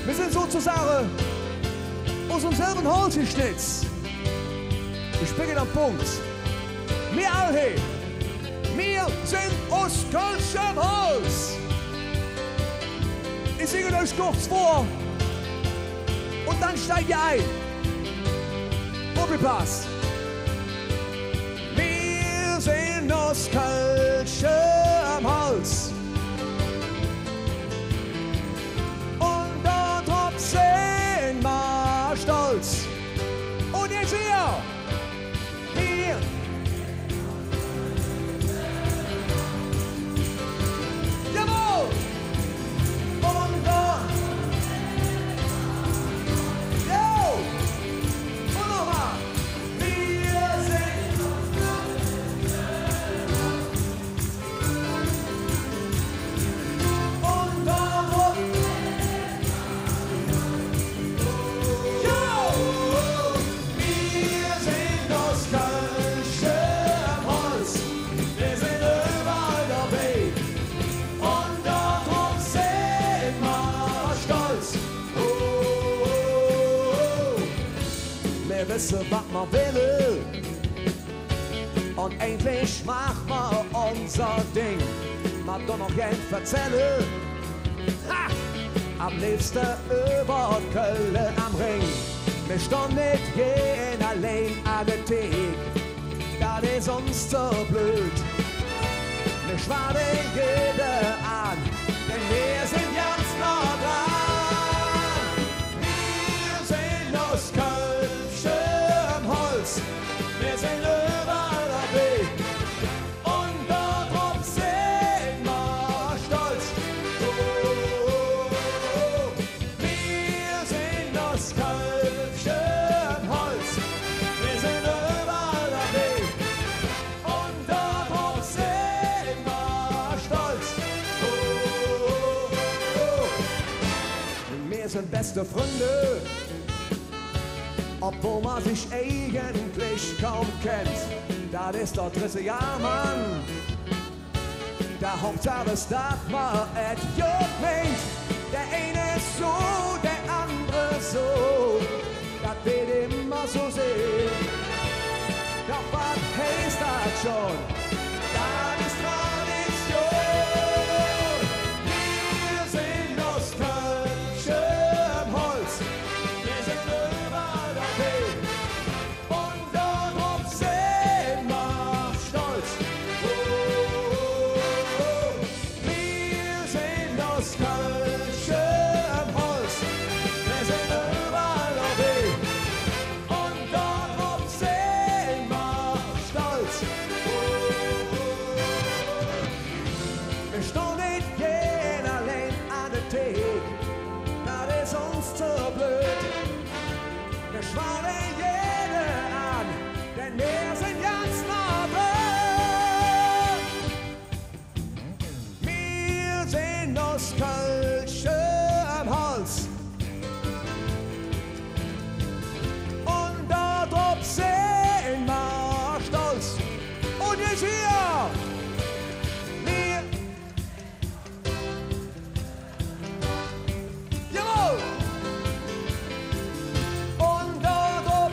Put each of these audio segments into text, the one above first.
Wir sind sozusagen aus demselben Holz geschnitzt. Ich bin am Punkt. Wir alle, wir sind aus Kölschem Holz. Ich singe euch kurz vor und dann steigt ihr ein. Doppelpass. Wir sind aus Kölschem Holz. Und darauf sind wir stolz. Und jetzt hier. Hier. Jawohl. Und dann. Jo. Und nochmal. Wir sind. Und darauf. Jo. Wir sind aus Kölschem Holz. Wir sind überall dabei. Und darauf sind wir stolz. Wir wissen, was wir wollen. Und endlich machen wir unser Ding. Man doch noch Geld erzählen. Ha! Am liebsten über Köln am Ring. Wir stehen nicht gehen allein an der Theke. Das ist uns so blöd. Wir schwaden jeder an, denn wir sind ganz nah dran. Wir sind aus Kölschem Holz. Wir sind überall dabei. Und darauf sind wir stolz. Wir sind aus Kölschem Holz. Wir sind überall dabei. Und darauf sind wir stolz. Wir sind beste Freunde, obwohl man sich eigentlich kaum kennt. Das ist der dritte Jahr, Mann. Der Hauptsache ist, dass man et gut meint. Der eine ist so, der andere so. Das wird immer so sehen. Doch was heißt das schon? Das ist Tradition. Wir sind aus Kölschem Holz. Wir sind überall dabei. Und darauf sind wir stolz. Wir sind aus Kölschem Holz. Wir sind überall dabei. Und darauf sind wir stolz. Wir stehen nicht gehen allein an der Theke. Das ist uns zu blöd. Wir schwaden jede an, denn wir sind ganz nah dran. Wir sind aus Kölschem Holz. Und darauf sind wir stolz. Und jetzt hier. Wir. Jawohl. Und darauf.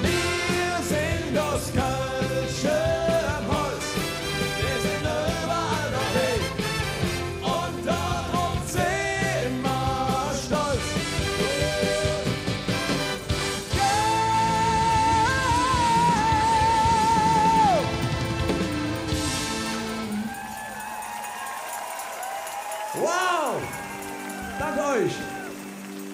Wir sind aus Kölschem Holz. Wir sind überall dabei. Und darauf sind wir stolz. Wow! Danke euch!